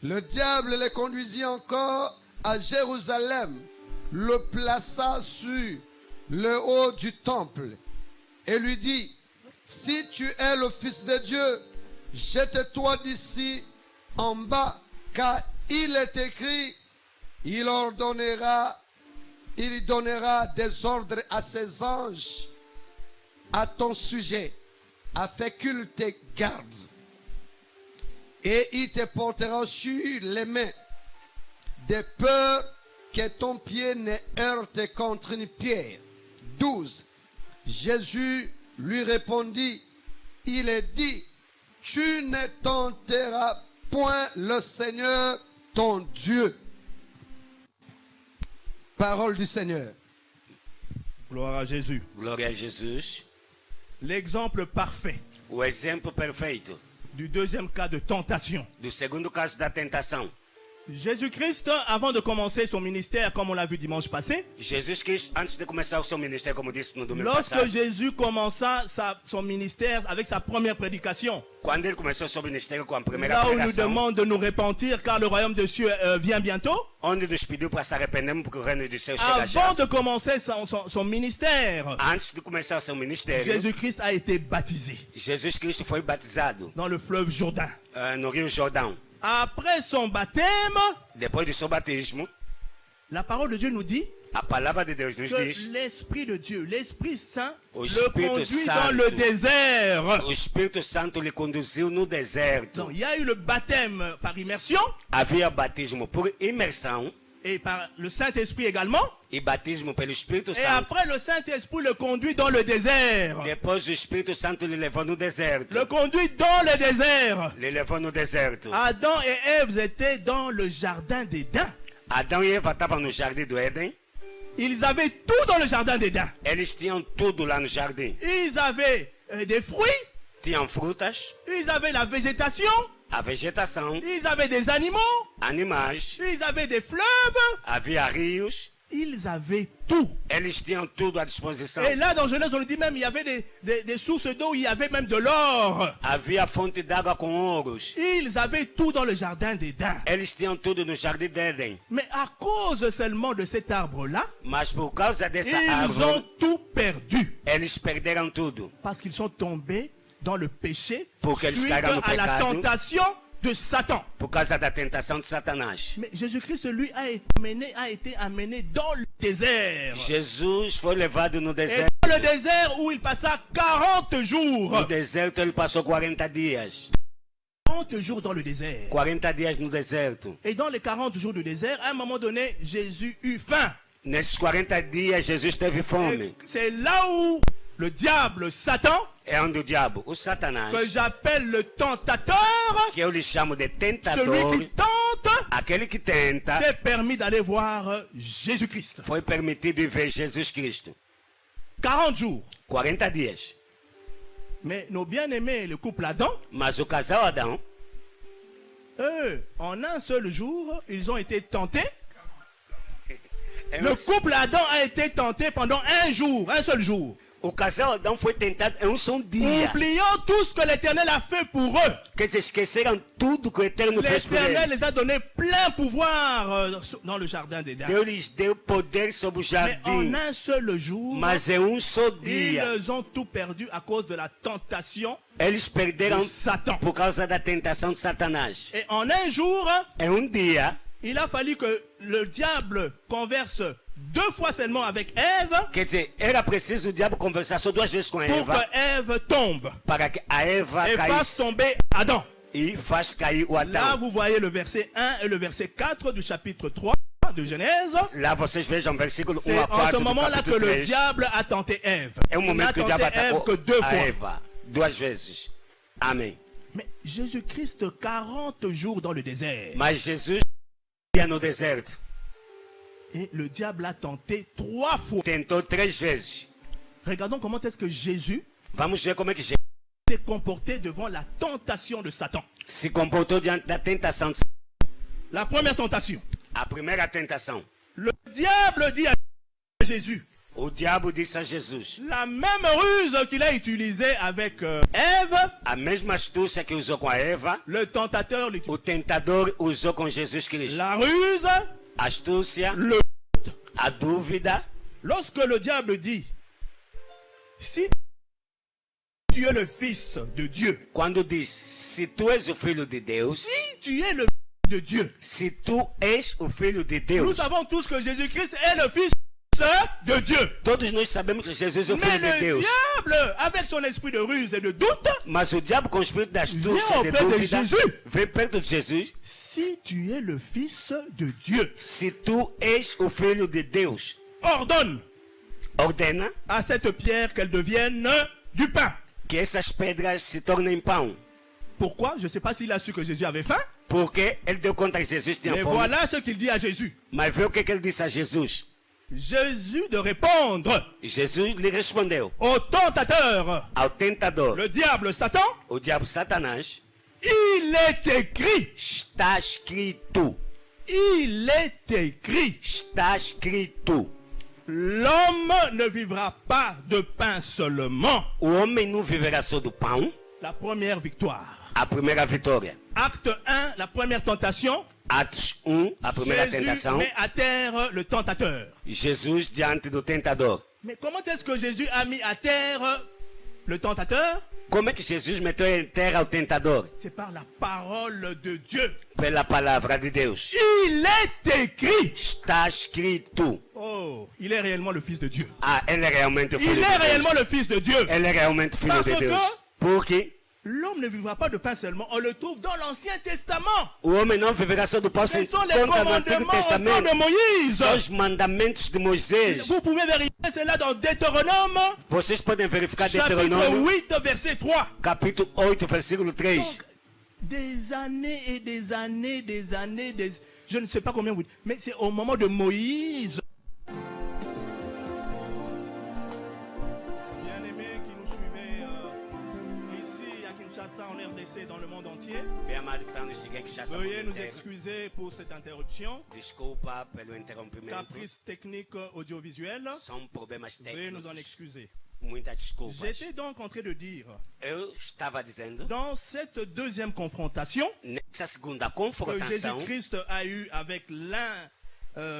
Le diable le conduisit encore à Jérusalem, le plaça sur le haut du temple et lui dit, si tu es le Fils de Dieu, jette-toi d'ici en bas, car il est écrit, il donnera des ordres à ses anges à ton sujet, afin qu'ils te gardent. Et il te portera sur les mains, de peur que ton pied ne heurte contre une pierre. 12. Jésus lui répondit, il est dit, tu ne tenteras point le Seigneur ton Dieu. Parole du Seigneur. Gloire à Jésus. Glória a Jesus. L'exemple parfait O exemplo perfeito du deuxième cas de tentation. do segundo caso da tentação. Jésus-Christ, avant de commencer son ministère, comme on l'a vu dimanche passé, Jesus Cristo, antes de começar o seu ministério, como disse no domingo lorsque passado, Jésus commença son ministère avec sa première prédication, quando ele começou o seu ministério com a primeira là où il nous pregação, demande de nous repentir car le royaume des cieux vient bientôt, onde nos pediu para se arrependermos porque o reino dos céus chega já. avant de commencer son ministère, Antes de começar o seu ministério, Jésus-Christ a été baptisé Jesus Cristo foi batizado dans le fleuve Jourdain. no Rio Jordão. Après son baptême, Depois do seu batismo, la parole de Dieu nous dit a palavra de Deus nos que diz, l'Esprit de Dieu, l'Esprit Saint, O le Espírito conduit Santo. dans le désert. o Espírito Santo lhe conduziu no deserto. Donc, il y a eu le baptême par immersion Havia batismo por imersão et par le Saint-Esprit également. e batismo pelo Espírito Et Santo. après, le Saint-Esprit le conduit dans le désert. Depois o Espírito Santo lhe levou no deserto. Le conduit dans le désert. Lhe levou no deserto. Adam et Ève étaient dans le jardin d'Éden. Adão e Eva estavam no jardim do Éden. Ils avaient tout dans le jardin d'Éden. Eles tinham tudo lá no jardim. Ils avaient des fruits, Tinham frutas, ils avaient la végétation, a vegetação, ils avaient des animaux, animais, ils avaient des fleuves, havia rios. ils avaient tout. Eles tinham tudo à disposição. Et là, dans Genèse, on nous dit même, il y avait des sources d'eau, il y avait même de l'or. Havia fonte d'água com ouros. Ils avaient tout dans le jardin d'Éden. Eles tinham tudo no jardim d'Éden. Mais à cause seulement de cet arbre-là, Mas por causa dessa ils ont árvore, tout perdu. eles perderam tudo. Parce qu'ils sont tombés dans le péché Porque eles suite caíram no à la pecado. tentation de Satan. Por causa da tentação de Satanás. Mais Jésus-Christ, lui, a été amené dans le désert. Jesus foi levado no Et deserto. dans le désert où il passa 40 No jours. deserto ele passou 40 dias. 40 jours dans le désert. 40 dias no deserto. Et dans les 40 jours du désert, à un moment donné, Jésus eut faim. Nesses 40 dias Jesus teve fome. Et c'est là où le diable, Satan, É onde o diabo, o que Satanás, j'appelle le tentateur, que eu lhe chamo de celui tentador, qui tente, aquele que tenta, s'est permis d'aller voir Jésus-Christ. foi permitido ir ver Jesus Cristo. 40 jours. 40 dias. Mais nos bien-aimés, le couple Adam, Mas o casal Adão, eux, en un seul jour, ils ont été tentés. é Le couple Adam a été tenté pendant un jour, un seul jour. casal Adão foi tentado em só dia. oubliant tout ce que l'Éternel a fait pour eux. Que eles esqueceram tudo que o Eterno fez por L'Éternel eles. les a donné plein pouvoir dans le jardin d'Éden. Deus lhes deu poder sobre o Mais en jardim. un seul jour, Mas em só dia, ils ont tout perdu à cause de la tentation eles perderam de Satan. por causa da tentação de Satanás. Et en un jour, Em dia, il a fallu que le diable converse 2 fois seulement avec Ève quer dizer, era preciso o diabo conversar só 2 vezes com pour Eva que Ève tombe para que a Eva et fasse caísse tomber Adam. e faz cair o Là, Adão. vous voyez le verset 1 et le verset 4 du chapitre 3 de Genèse. Lá vocês vejam versículo 1 C'est a en 4 ce do moment-là que capítulo le 3. diable a tenté Ève. É um Il n'a momento que o tenté diabo Ève que 2 atacou a fois. Eva 2 vezes. Amém. Mais Jésus-Christ, 40 jours dans le désert. Mas Jesus ia no deserto. Et le diable a tenté 3 fois. Tentou 3 vezes. Regardons comment est-ce que Jésus Vamos ver como é que Jesus s'est comporté devant la tentation de Satan. se comportou diante da tentação. La première tentation. A primeira tentação. Le diable dit à Jésus, O diabo disse a Jesus, la même ruse qu'il a utilisée avec Ève, a mesma astúcia que usou com a Eva, le tentateur l'utilise. o tentador usou com Jesus Cristo. La ruse, A astúcia, le... a dúvida. Lorsque le diable dit, si tu es le fils de Dieu, Quando diz, se tu és o filho de Deus, si tu es le fils de Dieu, se tu és o filho de nous Deus, savons tous que Jésus-Christ est le fils de Dieu. todos nós sabemos que Jesus é o Mais filho de le Deus. diable, avec son esprit de ruse et de doute, Mas o diabo com o espírito da astúcia Vem de ao pé de dúvida, Jesus. vem perto de Jesus. si tu es le fils de Dieu, Se tu és o filho de Deus, ordonne ordena à cette pierre qu'elle devienne du pain. que essas pedras se tornem pão. Pourquoi? Je ne sais pas s'il a su que Jésus avait faim, Porque ele deu conta que Jesus tinha mais fome. voilà ce qu'il dit à Jésus. Mas vê o que ele disse a Jesus. Jésus de répondre Jesus lhe respondeu au tentateur, ao tentador, le diable Satan, o diabo Satanás, il est écrit, está escrito, il est écrit, está escrito. l'homme ne vivra pas de pain seulement. O homem não viverá só do pão. La première victoire. A primeira vitória. Acte 1, la première tentation. Atos 1, a primeira Jésus tentação. met à terre le tentateur. Jesus diante do tentador. Mais comment est-ce que Jésus a mis à terre le tentateur? Como é que Jesus meteu em terra o tentador? C'est par la parole de Dieu. Pela palavra de Deus. Il est écrit. Está escrito. Oh, il est réellement le Fils de Dieu. Ah, ele é realmente o filho Il de est réellement Deus. le Fils de Dieu. Ele é realmente filho Parce de Deus. que- Porque L'homme ne vivra pas de pain seulement. On le trouve dans l'Ancien Testament. o homem não viverá só do pão, se Ce sont les encontra no Antigo commandements au temps Testamento. de Moïse. São os mandamentos de Moisés. Vous pouvez vérifier cela dans Deutéronome, Vocês podem verificar chapitre Deuteronômio, 8, verset 3. capítulo 8, versículo 3. Donc, des années et des années, je ne sais pas combien vous dites, mais c'est au moment de Moïse. Bien-aimés qui nous suivez ici à Kinshasa, en RDC, et dans le monde entier, Bem amado que está nos seguindo, que já veuillez nous excuser pour cette interruption. Desculpa pelo interrompimento. Caprice technique audiovisuel. São problemas Veuillez nous en técnicos. excuser. Muitas desculpas. J'étais donc en train de dire, Eu estava dizendo, dans cette deuxième confrontation nessa segunda que confrontação Jésus-Christ a eue avec l'un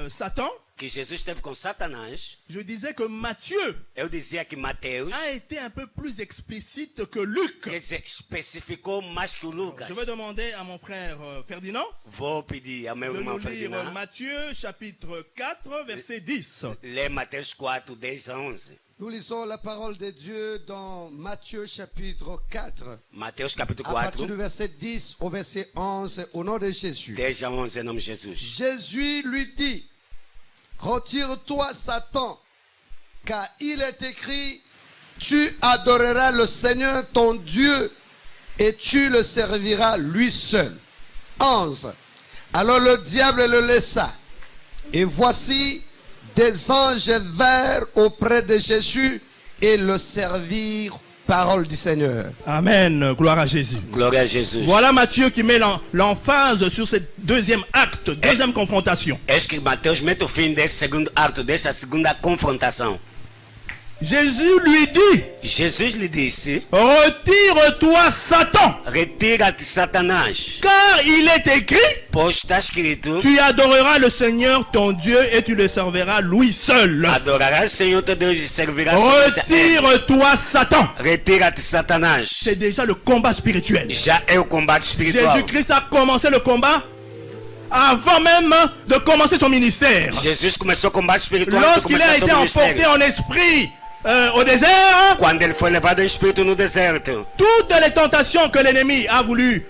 Satan, que Jesus teve com Satanás, je disais que Matthieu eu dizia que Mateus, a été un peu plus explicite que Luc. quer dizer, especificou mais que o Lucas. Je vais demander à mon frère Ferdinand Vou pedir ao meu de irmão nous lire Ferdinand, Matthieu chapitre 4 verset 10. lê Mateus 4, 10 a 11. Nous lisons la parole de Dieu dans Matthieu chapitre 4, Mateus capítulo à partir 4, du verset 10 au verset 11, au nom de Jésus. 10 a 11 em nome de Jesus. Jésus lui dit, retire-toi Satan, car il est écrit, tu adoreras le Seigneur ton Dieu et tu le serviras lui seul. 11. Alors le diable le laissa. Et voici, des anges vinrent auprès de Jésus et le servirent. Parole du Seigneur. Amen, gloire à Jésus. Glória a Jesus. Voilà Matthieu qui met l'emphase sur ce deuxième acte, deuxième confrontation. Est-ce que Mateus mete o fim desse segundo ato, dessa segunda confrontação? Jésus lui dit, Jesus lhe disse: retire-toi Satan, retira-te, Satanás, car il est écrit, pois está escrito: tu adoreras le Seigneur ton Dieu et tu le serviras lui seul. adorarás o Senhor teu Deus e servirás somente a Ele. Retire-toi Satan. Retira-te, Satanás. C'est déjà le combat spirituel. Já é o combate espiritual. Jésus-Christ a commencé le combat avant même de commencer son ministère. Jesus começou o combate espiritual antes de Lorsqu'il começar a seu été emporté ministério. en esprit au désert, Quando ele foi levado em espírito no deserto, toutes les tentations que l'ennemi a voulu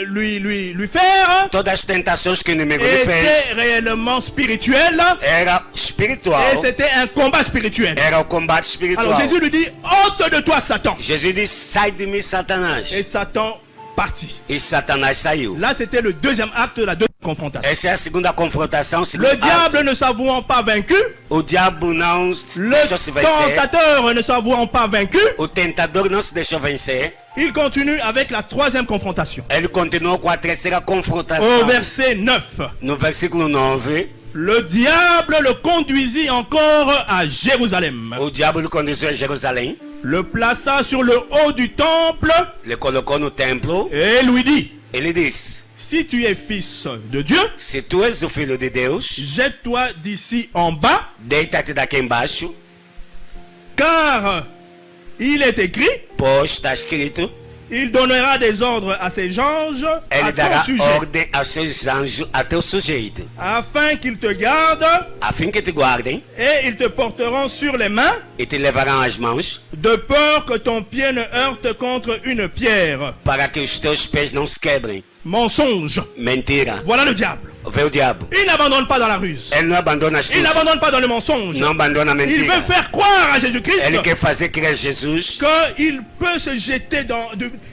lui faire todas as tentações que o inimigo lhe étaient fez réellement spirituelles era et espiritual. c'était un combat spirituel. Era o combate Alors espiritual. Jésus lui dit, ôte de toi Satan. Jesus disse: sai de mim, Satanás. Et Satan partit. E Satanás saiu. Là c'était le deuxième acte de la deuxième confrontation. Essa é a segunda confrontação. Le diable ne s'avouant pas vaincu, O diabo não le deixou se vencer. tentateur ne s'avouant pas vaincu, O tentador não se deixou vencer. il continue avec la troisième confrontation. Ele continuou com a terceira Au confrontação. verset 9, No versículo 9, le diable le conduisit encore à Jérusalem, o diabo lhe conduziu a Jerusalém, le plaça sur le haut du temple lhe colocou no templo. et lui dit, Ele disse: si tu es fils de Dieu, se tu és o filho de Deus, jette-toi d'ici en bas, deita-te daqui embaixo, car il est écrit, pois está escrito: il donnera des ordres à ses anges à ele ton dará sujet, ordem aos seus anjos a teu sujeito, afin qu'ils te gardent a fim que te guardem et ils te porteront sur les mains, e te levarão as mãos, de peur que ton pied ne heurte contre une pierre. para que os teus pés não se quebrem. Mensonge. Mentira. Voilà le diable. Vê o diabo. Il n'abandonne pas dans la ruse. Ele não abandona as Il coisas. n'abandonne pas dans le mensonge. Não abandona a Il mentira. veut faire croire à Jésus-Christ Ele quer fazer crer Jesus. qu'il peut se jeter dans...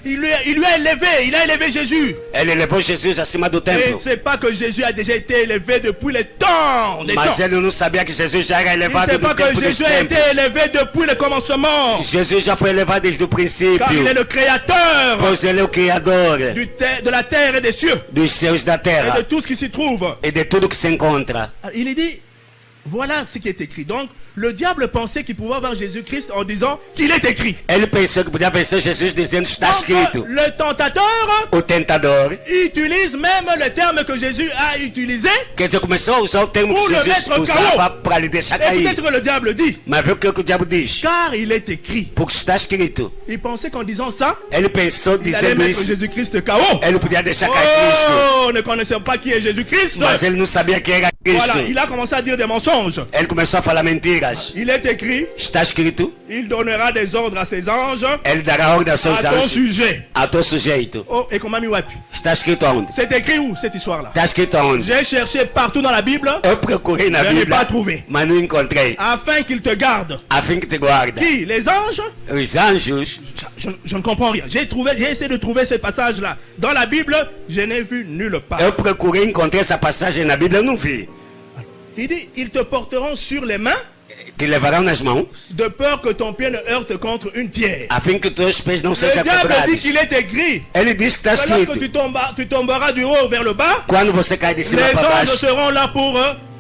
il lui a élevé, il a élevé Jésus. Ele levou Jesus acima do Et templo. c'est pas que Jésus a déjà été élevé depuis les temps des Mas temps. ele não sabia que Jesus já era Il ne elevado sait do pas que tempo dos Jésus a été tempos. élevé depuis le commencement. Jesus já foi elevado desde o princípio. Car il est le créateur Pois ele é o Criador de la terre et des cieux. dos céus da Et de terra tout ce qui s'y trouve. e de tudo que se encontra. Il est dit, voilà ce qui est écrit. Donc, le diable pensait qu'il pouvait avoir Jésus-Christ en disant qu'il est écrit. Ele pensou que podia vencer Jesus dizendo: está Donc, escrito. le tentateur O tentador, utilise même le terme que Jésus a utilisé. quer dizer, começou a usar o termo Pour que le Jesus mettre usava KO. para lhe deixar Et cair. peut-être que le diable dit, Mas viu o que o diabo diz? car il est écrit. Porque está escrito. Il pensait qu'en disant ça, Ele pensou il allait dizendo mettre isso. Jésus-Christ KO. Ele podia deixar cair Cristo. Oh, ne connaissant pas qui est Jésus-Christ. Mas ele não sabia quem era Cristo. Voilà, il a commencé à dire des mensonges. Ele começou a falar mentiras. Il est écrit, Está escrito. il donnera des ordres à ses anges Ele dará ordem aos seus à ton anjos, sujet. a teu sujeito. Oh, et comment m'y Está escrito aonde? C'est écrit où cette histoire-là? Está escrito aonde? J'ai cherché partout dans la Bible, Eu procurei na je n'ai pas Bíblia, trouvé. mas não encontrei. Afin qu'il te garde. A fim que te guarda. Qui? Les anges? Os anjos, Je ne comprends rien. J'ai essayé de trouver ce passage-là. Dans la Bible, je n'ai vu nulle part. eu procurei encontrar essa passagem na Bíblia, eu não vi. Il dit, ils te porteront sur les mains, Te levarão nas mãos, de peur que ton pied ne heurte contre une pierre. a fim que teus pés não Le sejam diable dit quebrados. qu'il est écrit. Ele diz que está Que lorsque escrito. tu tomberas du haut vers le bas, Quando você cai de cima les para anges baixo, seront là pour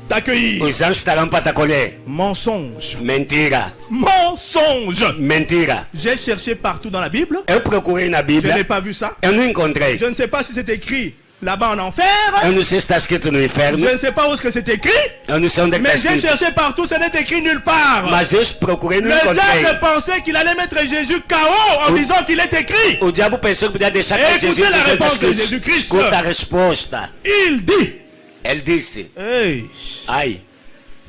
t'accueillir. os anjos estarão para te acolher. Mensonge. Mentira. Mensonge. Mentira. J'ai cherché partout dans la Bible. Eu procurei na Je n'ai Bíblia, pas vu ça. eu não encontrei. Je ne sais pas si c'est écrit là-bas en enfer. Eu não sei se está escrito no Je inferno. ne sais pas où est-ce que c'est écrit. Eu não sei onde é que Mais está j'ai escrito. cherché partout, ce n'est écrit nulle part. Mas eu procurei e Le não encontrei. diable pensait qu'il allait mettre Jésus KO en Oui. disant qu'il est écrit. O diabo pensou que podia deixar cair Écoutez Jesus la dizendo réponse de escrito. Jesus-Christ. Escuta a resposta. Il dit, Ele disse: hey, ai,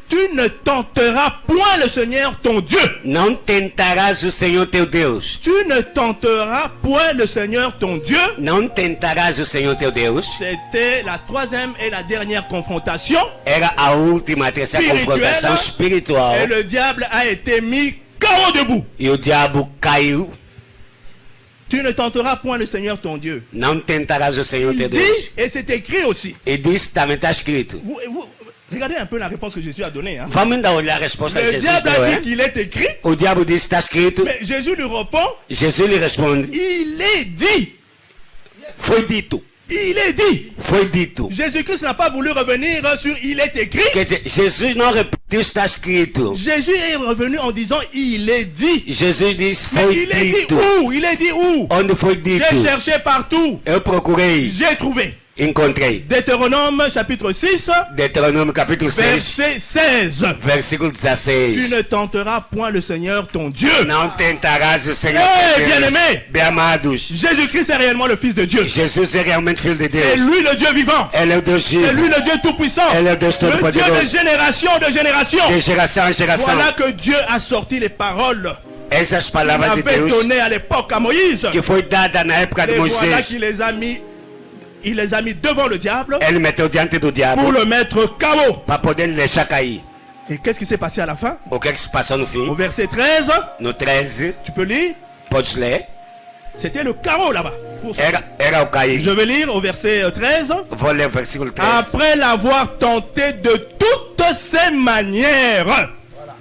tu ne tenteras point le Seigneur ton Dieu. não tentarás o Senhor teu Deus. Tu ne tenteras point le Seigneur ton Dieu. Não tentarás o Senhor teu Deus. C'était la troisième et la dernière confrontation. Era a última, a terceira Spirituela. confrontação espiritual. Et le diable a été mis KO debout. E o diabo caiu. Tu ne tenteras point le Seigneur ton Dieu. Não tentarás o Senhor Il teu dit, Deus. et c'est écrit aussi. E disse, também está escrito. Regardez un peu la réponse que Jésus a donnée. Hein. Vamos ainda olhar a resposta que Le Jesus diable deu, a dit hein? qu'il est écrit, O diabo disse, está escrito. mais Jésus lui répond, Jesus lhe responde, il est dit. foi dito. Il est dit. Foi dito. Jésus-Christ n'a pas voulu revenir sur il est écrit. Quer dizer, Jesus não repete Tudo está escrito. Jésus est revenu en disant il est dit. Jesus disse, Mais foi il est dit dito. où? Il est dit où? Onde foi dito? J'ai cherché partout. Eu procurei, J'ai trouvé. encontrei. Deutéronome chapitre 6, Deuteronômio capítulo 6, verset 16. versículo Tu 16. ne tenteras point le Seigneur ton Dieu. Não tentarás o Senhor. Eh, teu Deus. bien-aimé. Bem-amados, Jésus-Christ est réellement le Fils de Dieu. Jesus é realmente filho de C'est Deus. lui le Dieu vivant. Ele é o Deus C'est vivo. lui le Dieu tout-puissant. Ele é o Deus Le Dieu de todo-poderoso. génération de génération. De geração em geração. Voilà que Dieu a sorti les paroles Essas qu'il palavras de avait Deus données à l'époque à Moïse. que foi dada na época de Et voilà Moisés. qu'il les a mis. Il les a mis devant le diable Ele meteu diante do pour diabo le mettre KO. para poder lhe deixar cair. Et qu'est-ce qui s'est passé à la fin? O que é que se passou no Au fim? verset 13, No 13, tu peux lire, pode ler. c'était le KO là-bas. Pour ça. Era o cair. Je vais lire au verset 13. Vou ler o versículo 13. Après l'avoir tenté de toutes ses manières.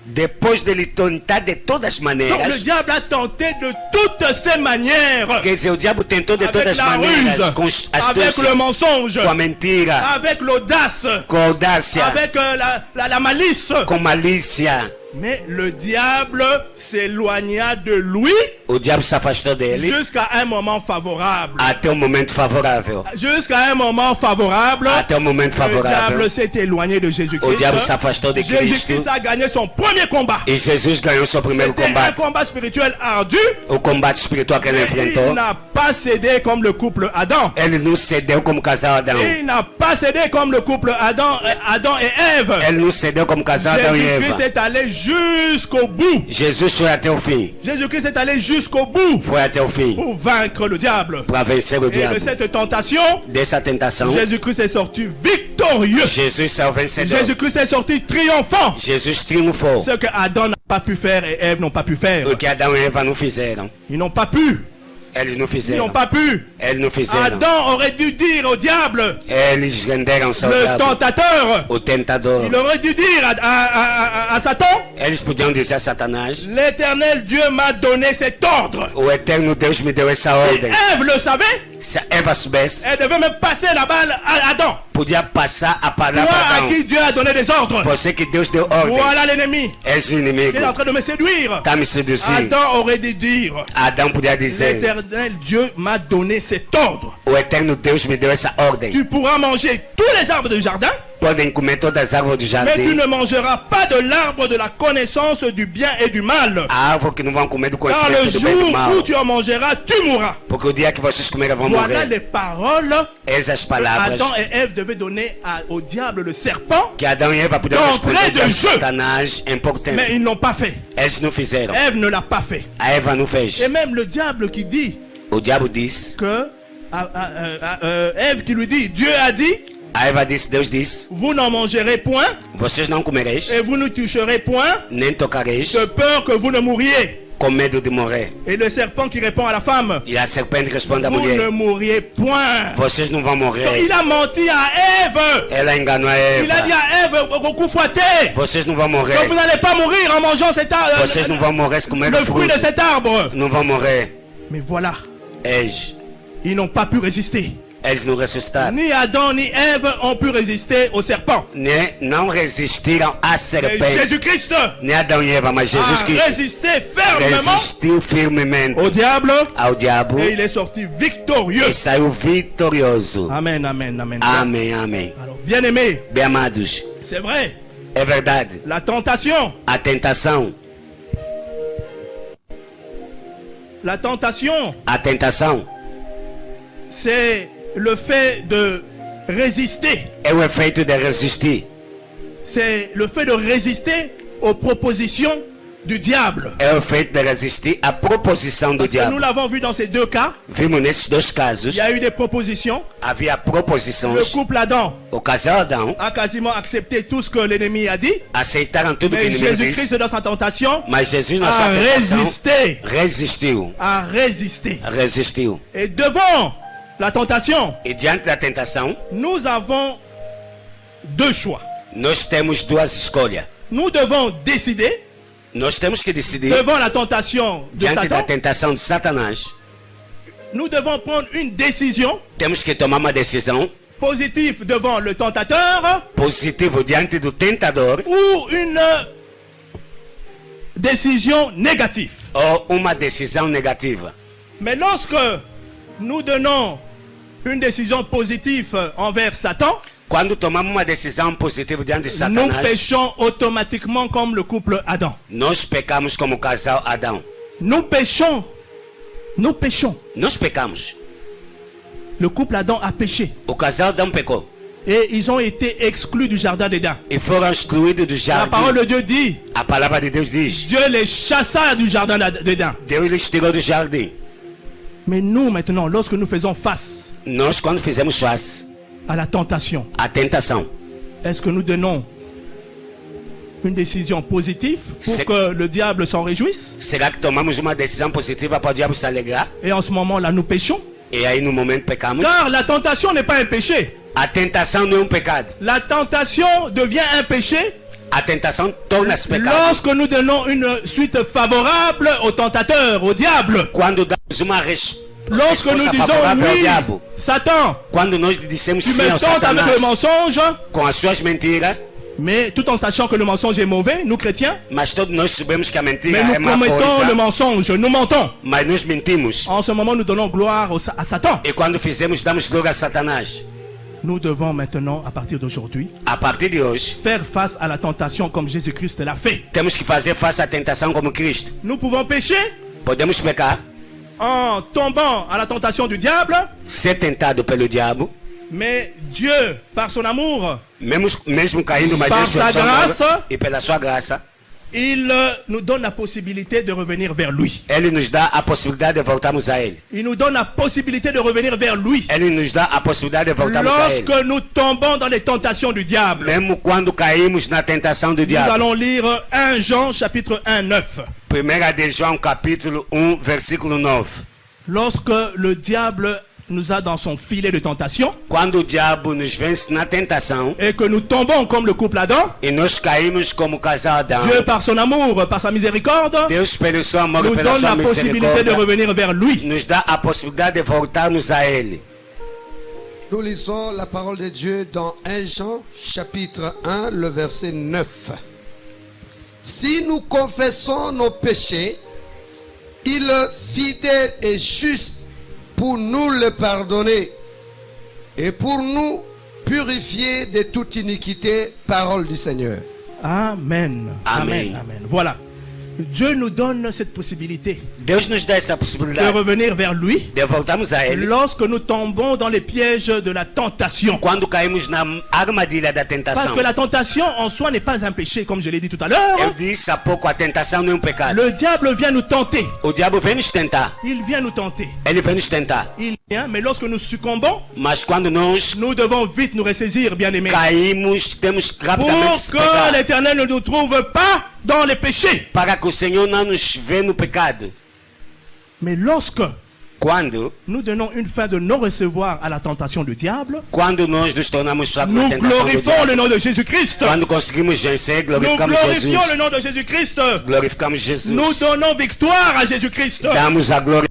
Depois dele tentar de todas as Donc le maneiras. diable a tenté de toutes ses manières. Quer dizer, o diabo tentou de Avec todas as la maneiras. ruse, Com avec astúcia, le mensonge, com a mentira, avec l'audace, com audácia, avec la malice. com malícia. Mais le diable s'éloigna de lui O diabo se afastou dele jusqu'à un moment favorable. até um momento favorável. Jusqu'à un moment favorable, Até um momento le favorável. diable s'est éloigné de O Jésus-Christ. diabo se afastou de Jésus-Christ Cristo. a gagné son premier combat. E Jesus ganhou seu primeiro C'était un combate. combat spirituel ardu. O combate espiritual que ele Mais il enfrentou. n'a pas cédé comme le couple Adam. Ele não cedeu como casal Adão. Il n'a pas cédé comme le couple Adam et Ève. Ele não cedeu como casal Adão e Jésus-Christ Eva. est allé jusqu'au bout. Jesus foi até o fim. Jésus-Christ est allé jusqu'au bout Foi até o fim. pour vaincre le diable. Para vencer o Et de diabo. cette tentation, Dessa tentação, Jésus-Christ est sorti victorieux. Jesus saiu vencedor. Jésus-Christ est sorti triomphant. Jesus triunfou. Ce que Adam n'a pas pu faire et Ève n'ont pas pu faire. O que Adão e Eva não fizeram. Ils n'ont pas pu. Eles não Ils fizeram. n'ont pas pu. Eles não fizeram. Adam aurait dû dire au diable, Eles renderam-se ao le diabo. tentateur, O tentador. il aurait dû dire à Satan, Eles podiam dizer a Satanás: l'Éternel Dieu m'a donné cet ordre. o eterno Deus me deu essa Et ordem. Ève le savait, Se a Eva soubesse, elle devait même passer la balle à Adam. podia passar a palavra Toi a à Adão. qui Dieu a donné des ordres. Você que Deus deu ordem. Voilà l'ennemi És o qui inimigo. est en train de me séduire. Está me seduzindo. Adam aurait dû dire, Adão podia dizer: l'Éternel Dieu m'a donné cet ordre. o eterno Deus me deu essa ordem. Tu pourras manger tous les arbres du jardin, Podem comer todas as árvores do mais tu jardim. ne mangeras pas de l'arbre de la connaissance du bien et du mal. A árvore que não vão comer do Car le conhecimento do bem e do jour mal. où tu en mangeras, tu mourras. Porque o dia que vocês comerem vão Voilà morrer. les paroles Essas que palavras Adam et Ève devaient donner au diable, le serpent, que Adão e Eva podiam D'entrée responder de a jeu. Satanás em pouco tempo. mais ils n'ont pas fait. Eles não fizeram. Ève ne l'a pas fait. A Eva não fez. Et même le diable qui dit O diabo disse. que Ève qui lui dit, Dieu a dit, A Eva disse, Deus disse: vous n'en mangerez point vocês não comereis, et vous ne toucherez point nem tocareis, de peur que vous ne mouriez. com medo de morrer. Et le serpent qui répond à la femme, E a serpente responde à vous ne mulher: mourriez point. vocês não vão Donc, morrer. il a menti à Ève. Ela enganou a Il a dit Eva. à Ève au coup fouetté. Vocês não vão morrer. Donc vous n'allez pas mourir en mangeant cet Vocês não vão morrer se comer le o fruit fruto. de cet arbre. Não vão morrer. Mais voilà, Eles. ils n'ont pas pu résister. Eles não ressuscitaram. Ni Adam ni Ève ont pu résister au serpent. Não resistiram à Mais serpente. Jésus-Christ Nem Adão e Eva, mas Jesus a Cristo résisté fermement resistiu firmemente au diable ao diabo et il est sorti victorieux. e saiu vitorioso. Amen, amen, amen. Amém, amém. Alors, bien aimé, Bem amados, c'est vrai, é verdade. la tentation, A tentação, c'est le fait de résister. é o efeito de resistir. C'est le fait de résister aux propositions du diable. É o efeito de resistir à proposição do Parce que nous diabo. l'avons vu dans ces deux cas, Vimos nesses dois il casos, y a eu des propositions. havia proposições. Le couple Adam O casal Adão a quasiment accepté tout ce que l'ennemi a dit, aceitaram tudo que o mais inimigo disse, Jésus-Christ dans sa tentation mas Jesus na a sua tentação résisté, resistiu. Et devant la tentation, E diante da tentação, nous avons deux choix. nós temos duas escolhas. Nous devons décider, Nós temos que decidir, devant la tentation de diante da Satan, tentação de Satanás, nous devons prendre une décision temos que tomar uma decisão positif devant le tentateur positivo diante do tentador ou une décision négative. ou uma decisão negativa. Mais lorsque nous donnons une décision positive envers Satan, Quando tomamos uma decisão positiva diante de nous Satanás, péchons automatiquement comme le couple Adam. nós pecamos como o casal Adão. Nous péchons. Nous péchons. Nós pecamos. Le couple Adam a péché. O casal Adão pecou. Et ils ont été exclus du jardin d'Éden. E foram excluídos do La parole jardim. de Dieu dit, A palavra de Deus diz: Dieu les chassa du jardin d'Éden. Deus lhes tirou do jardim. Mais nous maintenant, lorsque nous faisons face Nós, quando fizemos face à la tentation, à tentação, est-ce que nous donnons une décision positive pour C'est- que le diable s'en réjouisse? será que tomamos uma decisão positiva para o diabo se alegrar? Et en ce moment-là, nous péchons? E aí no momento pecamos? Car la tentation n'est pas un péché. A tentação não é um pecado. La tentation devient un péché A tentação torna-se pecado lorsque nous donnons une suite favorable au tentateur, au diable. quando damos uma Lorsque nous resposta disons favorável ao oui, diabo. Satan, Quando nós dissemos tu sim me ao tentes avec le Satanás mensonge, com as suas mentiras, mais tout en sachant que le mensonge est mauvais, nous chrétiens, mas todos nós sabemos que a mentira mais é nous má commettons le coisa, mensonge, nous mentons. mas nós mentimos. En ce moment, nous donnons gloire à Satan. E quando fizemos, damos glória a Satanás. Nous devons maintenant, à partir d'aujourd'hui, A partir de hoje, faire face à la tentation comme Jésus-Christ l'a fait. temos que fazer face à tentação como Cristo. Nous pouvons pécher Podemos pecar, en tombant à la tentation du diable, ser tentado pelo diabo, mais Dieu, par son amour, mesmo caindo, mas Par Deus sua sa amor, graça, e pela sua graça, il nous donne la possibilité de revenir vers lui. Ele nos dá a possibilidade de voltarmos a Ele. Il nous donne la possibilité de revenir vers lui. Ele nos dá a possibilidade de voltarmos a Ele. Lorsque nous tombons dans les tentations du diable, Mesmo quando caímos na tentação do nous diabo. allons lire 1 Jean chapitre 1, 9. 1 de João capítulo 1, versículo 9. Lorsque le diable nous a dans son filet de tentation Quando o diabo nos vence na tentação et que nous tombons comme le couple Adam, e nós caímos como casal Adão, Dieu par son amour, par sa miséricorde, Deus pelo seu amor e nous pela donne sua la possibilité de misericórdia revenir vers lui. nos dá a possibilidade de voltarmos a Ele. Nous lisons la parole de Dieu dans 1 Jean chapitre 1, le verset 9. Si nous confessons nos péchés, il est fidèle et juste pour nous le pardonner et pour nous purifier de toute iniquité, parole du Seigneur. Amen. Amen. Amen. Voilà. Dieu nous donne cette possibilité Deus nos dá essa de possibilidade revenir vers lui de voltarmos a Ele lorsque nous tombons dans les pièges de la tentation. quando caímos na armadilha da Parce tentação. que la tentation en soi n'est pas un péché, comme je l'ai dit tout à Eu l'heure. disse há pouco, a tentação não é um pecado. Le diable vient nous tenter. O diabo vem nos tentar. Il vient nous tenter. Ele vem nos tentar. Il vient, mais lorsque nous succombons, Mas quando nós nous devons vite nous ressaisir, bien-aimés, caímos, temos rapidamente pour que se que pegar. l'Éternel ne nous trouve pas dans les péchés. Para que o Senhor não nos vê no pecado. Mais lorsque Quando nous donnons une fin de non-recevoir à la tentation du diable, Quando nós nos tornamos fracos na nous tentação do glorifions diabo. le nom de Jésus-Christ. Quando conseguimos vencer, Nous glorificamos Jesus. glorifions le nom de Jésus-Christ. Glorificamos Jesus. Nous donnons victoire à Jésus-Christ. Damos a glória